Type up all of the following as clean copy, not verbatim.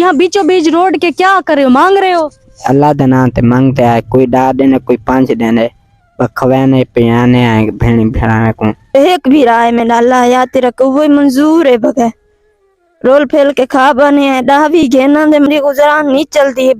यहाँ बीचों बीच रोड के क्या कर रहे हो, मांग रहे हो? अल्लाह दा नाम ते मांगते आए, कोई 10 दिन कोई 5 दिन बखवाने पियाने आए भेणी भेड़ाने को एक भी राय में डाला या तेरा को वो मंजूर है बगैर रोल फेल के खा बने है डावी घेना दे मेरी गुजरान नहीं चलती है।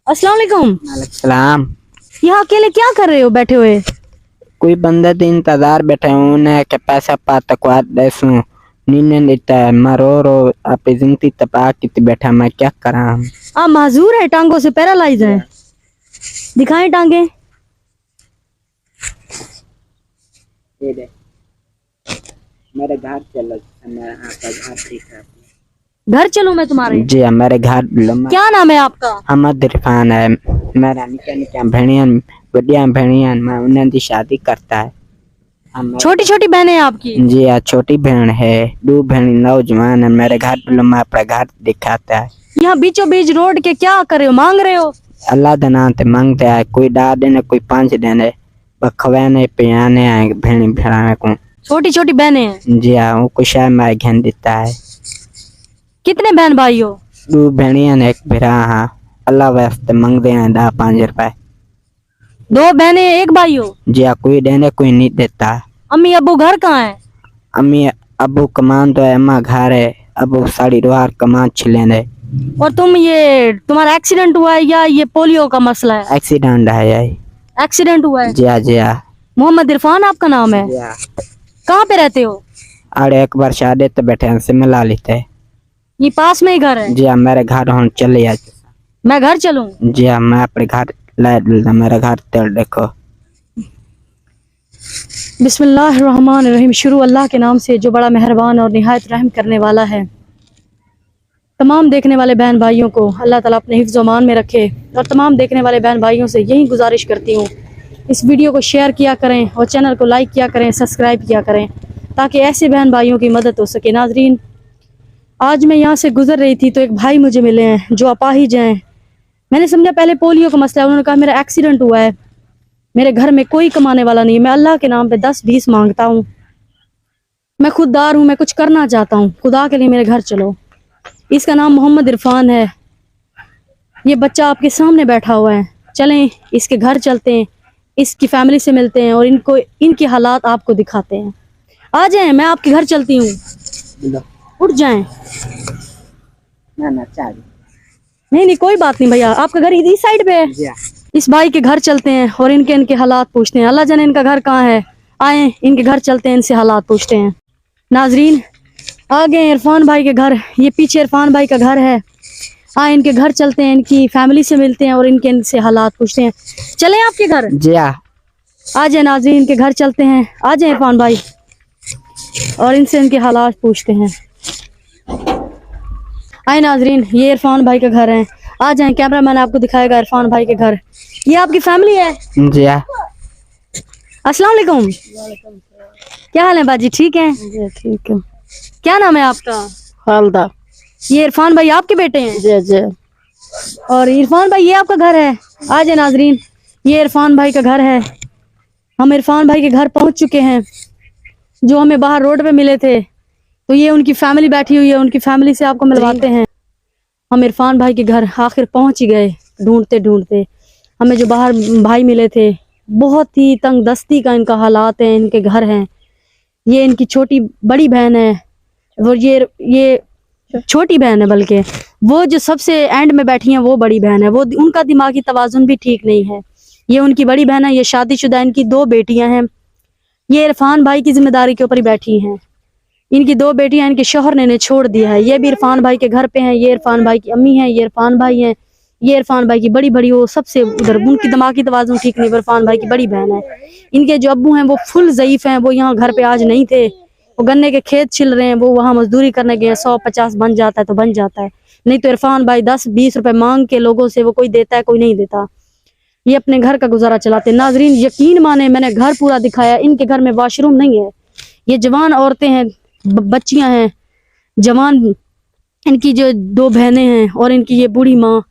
अस्सलाम वालेकुम। सलाम। यहाँ अकेले क्या कर रहे हो बैठे हुए? कोई बंदा दिन इंतजार बैठे उन्हें के पैसा पा तकवा देसू नीने देता है मरो रो आप जिंदगी तपा कित बैठा मैं क्या करा। आप माजूर है, टांगों से पैरालाइज है, दिखाएं टांगे। ये दे मेरे घर चलो, मेरा आपका घर ठीक है। घर चलूं मैं तुम्हारे? जी मेरे घर क्या नाम है आपका? अहमद इरफान है। मेरा निका निका भेड़ियन बढ़िया भेड़ियन मैं उन्हें दी शादी करता है। छोटी छोटी बहनें हैं आपकी? जी हाँ छोटी बहन है, 2 बहन नौजवान है। मेरे घर मैं अपना घर दिखाता है। यहाँ बीचों बीच रोड के क्या कर रहे हो, मांग रहे हो? अल्लाह दा नाम ते मांगते आए, कोई 10 दिन कोई 5 दिन बखवाने पियाने आए भेणी भेड़ाने को छोटी छोटी बहनें हैं? जी हाँ वो कुछ है मैं घेन देता है। कितने बहन भाई हो? 2 बहनियां एक भरा हाँ अल्लाह वास्ते मांगते हैं 10-5 रुपए। 2 बहनें एक भाई हो? जी हाँ कोई देने कोई नहीं देता। अम्मी अब्बू घर कहाँ है? अम्मी अबू कमान तो है, अम्मा घर है, अबू साड़ी रोहार कमान छिलेने। और तुम्हारा एक्सीडेंट हुआ है या ये पोलियो का मसला है? एक्सीडेंट है ये। एक्सीडेंट हुआ है? जी हाँ जी हाँ। मोहम्मद इरफान आपका नाम है? कहाँ पे रहते हो? अरे एक बार शादी तो बैठे हैं से मिला लेते। ये पास में ही घर है? जी हाँ मेरे घर हम चले जाए। मैं घर चलूं? जी हाँ मैं अपने घर लाइट मेरा घर तेल देखो। बिस्मिल्लाहिर्रहमानिर्रहीम। शुरू अल्लाह के नाम से जो बड़ा मेहरबान और निहायत रहम करने वाला है। तमाम देखने वाले बहन भाइयों को अल्लाह ताला अपने हिफ्ज़ अमान में रखे और तमाम देखने वाले बहन भाइयों से यही गुजारिश करती हूँ इस वीडियो को शेयर किया करें और चैनल को लाइक किया करें, सब्सक्राइब किया करें ताकि ऐसे बहन भाइयों की मदद हो सके। नाजरीन आज मैं यहाँ से गुजर रही थी तो एक भाई मुझे मिले हैं जो अपाहिज हैं। मैंने समझा पहले पोलियो का मसला है, उन्होंने कहा मेरा एक्सीडेंट हुआ है, मेरे घर में कोई कमाने वाला नहीं, मैं अल्लाह के नाम पे 10-20 मांगता हूँ, मैं खुददार हूँ, मैं कुछ करना चाहता हूँ, खुदा के लिए मेरे घर चलो। इसका नाम मोहम्मद इरफान है, ये बच्चा आपके सामने बैठा हुआ है। चलें इसके घर चलते हैं, इसकी फैमिली से मिलते हैं और इनके हालात आपको दिखाते हैं। आ जाएं, मैं आपके घर चलती हूँ। उठ जाएं। नहीं नहीं कोई बात नहीं भैया, आपका घर इस साइड पे है। इस भाई के घर चलते हैं और इनके हालात पूछते हैं। अल्लाह जाने इनका घर कहाँ है, आए इनके घर चलते हैं, इनसे हालात पूछते हैं। नाजरीन आ गए इरफान भाई के घर, ये पीछे इरफान भाई का घर है। आए इनके घर चलते हैं, इनकी फैमिली से मिलते हैं और इनसे हालात पूछते हैं। चले आपके घर? जी हाँ आ जाए नाजरीन, इनके घर चलते हैं। आ जाए इरफान भाई और इनसे इनके हालात पूछते हैं। आए नाजरीन, ये इरफान भाई का घर है। आ जाएं, कैमरा मैन आपको दिखाएगा इरफान भाई के घर। ये आपकी फैमिली है? जी हाँ। अस्सलाम वालेकुम। क्या हाल है बाजी, ठीक है? ठीक है। क्या नाम है आपका? खालदा। ये इरफान भाई आपके बेटे हैं? जी जी। और इरफान भाई ये आपका घर है? आ जाए नाजरीन, ये इरफान भाई का घर है। हम इरफान भाई के घर पहुंच चुके हैं, जो हमें बाहर रोड पे मिले थे। तो ये उनकी फैमिली बैठी हुई है, उनकी फैमिली से आपको मिलवाते हैं। हम इरफान भाई के घर आखिर पहुंच ही गए, ढूंढते ढूंढते। हमें जो बाहर भाई मिले थे, बहुत ही तंग दस्ती का इनका हालात है, इनके घर हैं। ये इनकी छोटी बड़ी बहन है, वो ये छोटी बहन है, बल्कि वो जो सबसे एंड में बैठी है वो बड़ी बहन है। वो उनका दिमागी तवाजुन भी ठीक नहीं है। ये उनकी बड़ी बहन है, ये शादीशुदा, इनकी 2 बेटियां हैं। ये इरफान भाई की जिम्मेदारी के ऊपर ही बैठी हैं। इनकी 2 बेटियां इनके शोहर ने इन्हें छोड़ दिया है। ये भी इरफान भाई के घर पे हैं। ये इरफान भाई की अम्मी है, ये इरफान भाई हैं। ये इरफान भाई की बड़ी वो सबसे उधर, उनकी दिमागी तवाजुन ठीक नहीं, इरफान भाई की बड़ी बहन है। इनके जो अब्बू हैं वो फुल ज़ईफ हैं, वो यहाँ घर पे आज नहीं थे। वो गन्ने के खेत छिल रहे हैं, वो वहाँ मजदूरी करने गए हैं। 100-50 बन जाता है तो बन जाता है, नहीं तो इरफान भाई 10-20 रुपए मांग के लोगों से, वो कोई देता है कोई नहीं देता। ये अपने घर का गुजारा चलाते हैं। नाजरीन यकीन माने, मैंने घर पूरा दिखाया, इनके घर में वॉशरूम नहीं है। ये जवान औरतें हैं, बच्चियां हैं जवान, इनकी जो 2 बहनें हैं और इनकी ये बूढ़ी माँ,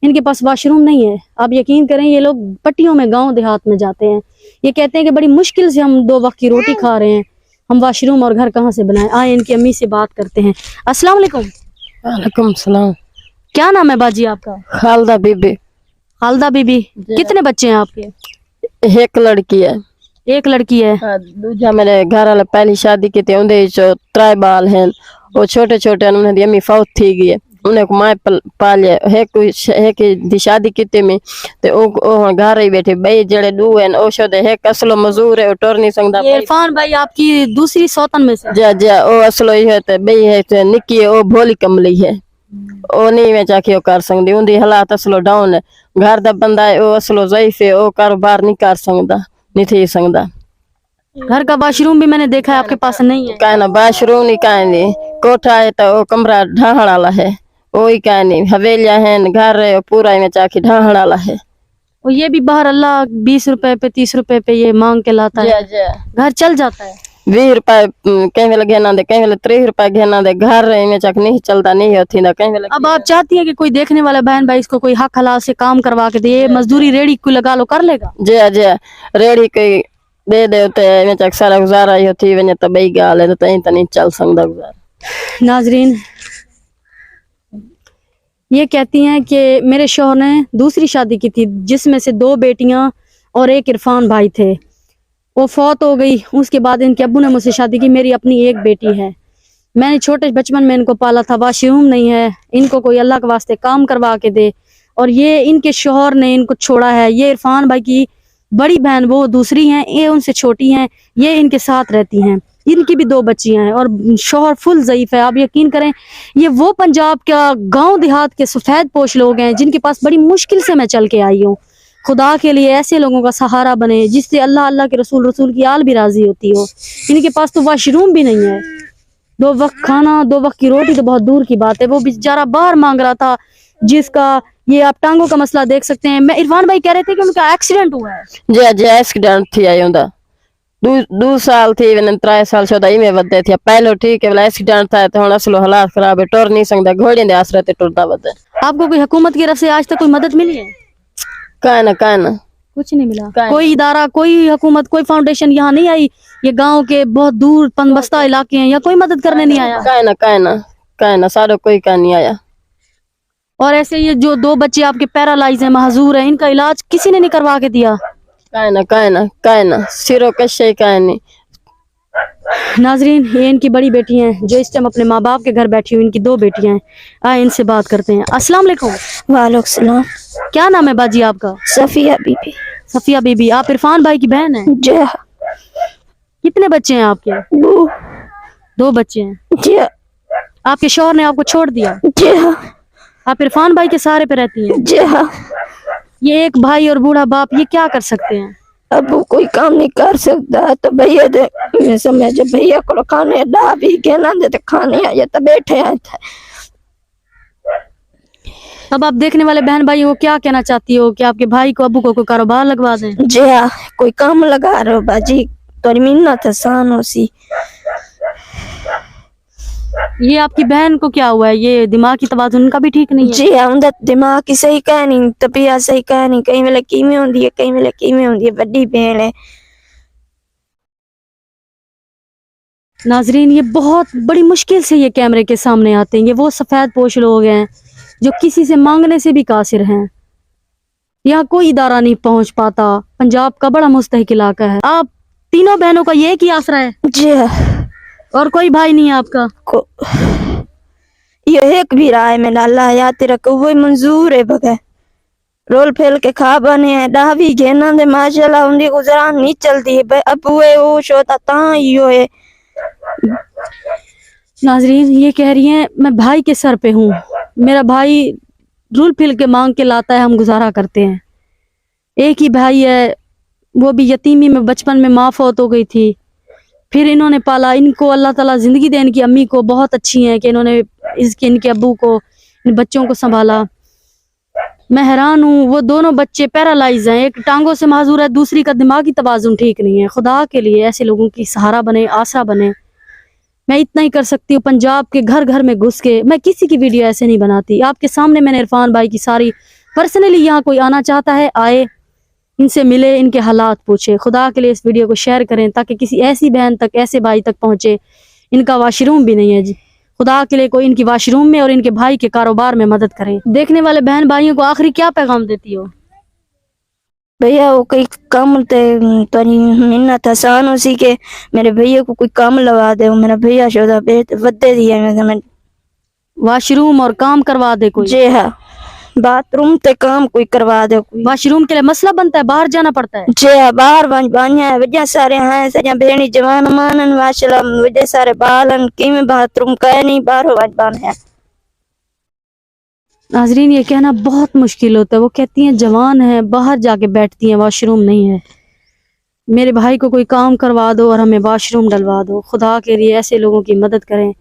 इनके पास वॉशरूम नहीं है। आप यकीन करें, ये लोग पट्टियों में गांव देहात में जाते हैं। ये कहते हैं कि बड़ी मुश्किल से हम 2 वक्त की रोटी खा रहे हैं, हम वॉशरूम और घर कहाँ से बनाएं। आए इनकी अम्मी से बात करते हैं। अस्सलाम वालेकुम। वालेकुम सलाम। क्या नाम है बाजी आपका? खालदा बीबी। खालदा बीबी। कितने बच्चे हैं आपके? एक लड़की है। एक लड़की है। दूजा मेरे घर वाले पहली शादी की थी, उनके जो 3 बाल हैं, वो छोटे छोटे, उन्हें अम्मी फौत थी गई है, उन्हें को माए पालिया है कि शादी की थी में, तो ओ घर ही बैठे बई जड़े 2 हैं, ओ शोदे है असलो मजदूर है, वो टोर नहीं सकता। ये इरफान भाई आपकी दूसरी सौतन में से? जा जा, ओ असलो ही है, तो बई है तो निक्की है, ओ भोली कमली है, ओ नहीं में जाके ओ कर सकती, उनकी हालात असलो डाउन है। घर दा बंदा है, ओ असलो ज़ईफ है, ओ कारोबार नहीं कर सकता, नहीं थी सकता। घर का वॉशरूम भी मैंने देखा है आपके पास नहीं है। कहना बाथरूम नहीं, कहनी कोठा है तो वो कमरा ढाहण वाला है, वही कहनी हवेलिया है, घर है पूरा में चाकी ढाहण वाला है। और ये भी बाहर अल्लाह 20 रुपए पे 30 रुपए पे ये मांग के लाता है, घर चल जाता है। 20 रुपए कहीं वेले घेना दे, कहीं वेले 30 रुपए घेना दे, घर में चक नहीं चलता, नहीं होती ना कहीं वेले। अब आप चाहती हैं कि कोई देखने वाला बहन भाई इसको कोई हक हलाल से काम करवा के दे, मजदूरी रेड़ी को लगा लो, कर लेगा? जे जे रेड़ी कोई दे दे तो में चक सारा गुजारा ही होती वने, तो बई गाल है तो नहीं चल सकता गुजारा। नाजरीन ये कहती हैं कि मेरे शौहर ने दूसरी शादी की थी, जिसमें से 2 बेटियां और एक इरफान भाई थे। वो फौत हो गई, उसके बाद इनके अब्बू ने मुझसे शादी की। मेरी अपनी एक बेटी है, मैंने छोटे बचपन में इनको पाला था। वॉशरूम नहीं है, इनको कोई अल्लाह के वास्ते काम करवा के दे। और ये इनके शौहर ने इनको छोड़ा है। ये इरफान भाई की बड़ी बहन वो दूसरी हैं, ये उनसे छोटी हैं, ये इनके साथ रहती हैं। इनकी भी 2 बच्चियां हैं और शौहर फुल ज़ईफ है। आप यकीन करें, ये वो पंजाब का गांव देहात के सफ़ेद पोश लोग हैं जिनके पास बड़ी मुश्किल से मैं चल के आई हूँ। खुदा के लिए ऐसे लोगों का सहारा बने जिससे अल्लाह के रसूल की आल भी राजी होती हो। इनके पास तो वॉशरूम भी नहीं है, 2 वक्त खाना, 2 वक्त की रोटी तो बहुत दूर की बात है। वो बेचारा बाहर मांग रहा था, जिसका ये आप टांगों का मसला देख सकते हैं। मैं इरफान भाई कह रहे थे कि उनका एक्सीडेंट हुआ है। जे एक्सीडेंट थी आई उनका 2 साल थी, 3 साल चौदह में वधे थे। पहले ठीक है, एक्सीडेंट था तो असलो हालात खराब है, टोर नहीं सकता, घोड़े दे आसरे ते टुरदा वधे। आपको कोई हुकूमत की तरफ से आज तक कोई मदद मिली है? कहना कुछ नहीं मिला। कोई इदारा, कोई हुकूमत, कोई फाउंडेशन यहाँ नहीं आई? ये गांव के बहुत दूर पनबस्ता इलाके हैं, या कोई मदद करने नहीं आया? कहना सारा कोई का नहीं आया। और ऐसे ये जो 2 बच्चे आपके पैरालाइज हैं, महजूर हैं, इनका इलाज किसी ने नहीं करवा के दिया? कहना सिरो कशे कहनी। नाजरीन ये इनकी बड़ी बेटी हैं जो इस टाइम अपने माँ बाप के घर बैठी हुई, इनकी 2 बेटियां हैं। आए इनसे बात करते हैं। अस्सलाम वालेकुम। वालेकुम सलाम। क्या नाम है बाजी आपका? सफिया बीबी। सफिया बीबी। आप इरफान भाई की बहन हैं? जी हाँ। कितने बच्चे हैं आपके? 2 बच्चे हैं। जी हाँ। आपके शौहर ने आपको छोड़ दिया? जी हाँ। आप इरफान भाई के सहारे पे रहती हैं? जी हाँ। ये एक भाई और बूढ़ा बाप, ये क्या कर सकते हैं? अब वो कोई काम नहीं कर सकता, तो भैया दे मैं समझ भैया को खाने डा भी कहना दे, तो खाने आए तो बैठे आए थे। अब आप देखने वाले बहन भाइयों को क्या कहना चाहती हो कि आपके भाई को अबू को कोई कारोबार लगवा दें? जी हाँ, कोई काम लगा रहे हो बाजी, थोड़ी मिन्नत आसान हो सी। ये आपकी बहन को क्या हुआ है? ये दिमागी तवाज़ुन उनका भी ठीक नहीं है? जी हाँ, उनका दिमाग की सही कह नहीं, तबीयत सही कह नहीं, कई वेले किवें होंदी है, कई वेले किवें होंदी है, बड़ी बहन है। नाजरीन, ये बहुत बड़ी मुश्किल से ये कैमरे के सामने आते हैं। ये वो सफ़ेद पोश लोग हैं जो किसी से मांगने से भी कासिर हैं। यहाँ कोई इदारा नहीं पहुंच पाता। पंजाब का बड़ा मुस्तहिक इलाका है। आप तीनों बहनों का ये ही आसरा है जी हाँ, और कोई भाई नहीं है आपका? को ये एक भी राय में अल्लाह या तेरा को वो मंजूर है बगैर रोल फेल के खा बने हैं डावी घेना दे माशाल्लाह उनकी गुजरान नहीं चलती है भाई। अब वो शोता ता यो है। नाजरीन, ये कह रही हैं मैं भाई के सर पे हूँ, मेरा भाई रूल फिल के मांग के लाता है, हम गुजारा करते हैं। एक ही भाई है, वो भी यतीमी में बचपन में माँ फौत हो गई थी, फिर इन्होंने पाला। इनको अल्लाह ताला जिंदगी दे, इनकी अम्मी को बहुत अच्छी हैं कि इन्होंने इनके अब्बू को, इन बच्चों को संभाला। मैं हैरान हूँ, वो दोनों बच्चे पैरालाइज हैं, एक टांगों से माजूर है, दूसरी का दिमागी तवाज़ुन ठीक नहीं है। खुदा के लिए ऐसे लोगों की सहारा बने, आसरा बने। मैं इतना ही कर सकती हूँ, पंजाब के घर घर में घुस के। मैं किसी की वीडियो ऐसे नहीं बनाती। आपके सामने मैंने इरफान भाई की सारी पर्सनली, यहाँ कोई आना चाहता है आए, इनसे मिले, इनके हालात पूछे। खुदा के लिए इस वीडियो को शेयर करें ताकि किसी ऐसी बहन तक, ऐसे भाई तक पहुँचे। इनका वाशरूम भी नहीं है जी। खुदा के लिए कोई इनकी वाशरूम में और इनके भाई के कारोबार में मदद करें। देखने वाले बहन भाइयों को आखिरी क्या पैगाम देती हो? भैया वो कोई काम तोरी मिन्नत आसान हो सी के मेरे भैया को कोई काम लगा दे। मेरा भैया शोदा बेट वदे दिया मैं वाशरूम और काम करवा दे कोई? जी हाँ, बाथरूम ते काम कोई करवा दे कोई। वाशरूम के लिए मसला बनता है, बाहर जाना पड़ता है? जी हाँ, बाहर बानिया वजह सारे हैं सजा बेणी जवान मानन माशाल्लाह वजह सारे बालन किमें बाथरूम कह नहीं बाहर बान है। नाजरीन, ये कहना बहुत मुश्किल होता है। वो कहती हैं जवान है, बाहर जाके बैठती हैं, वाशरूम नहीं है। मेरे भाई को कोई काम करवा दो और हमें वाशरूम डलवा दो। खुदा के लिए ऐसे लोगों की मदद करें,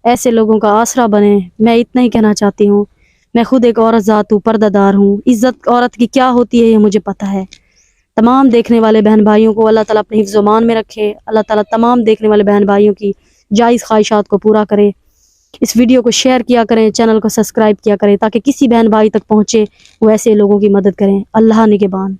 ऐसे लोगों का आसरा बने। मैं इतना ही कहना चाहती हूँ। मैं खुद एक औरत ज़ात हूँ, पर्दादार हूँ। इज़्ज़त औरत की क्या होती है ये मुझे पता है। तमाम देखने वाले बहन भाइयों को अल्लाह ताला अपने हिफ्ज़-ओ-मान में रखे। अल्लाह ताला तमाम देखने वाले बहन भाइयों की जायज़ ख्वाहिशात को पूरा करे। इस वीडियो को शेयर किया करें, चैनल को सब्सक्राइब किया करें ताकि किसी बहन भाई तक पहुँचे, वो ऐसे लोगों की मदद करें। अल्लाह निगहबान।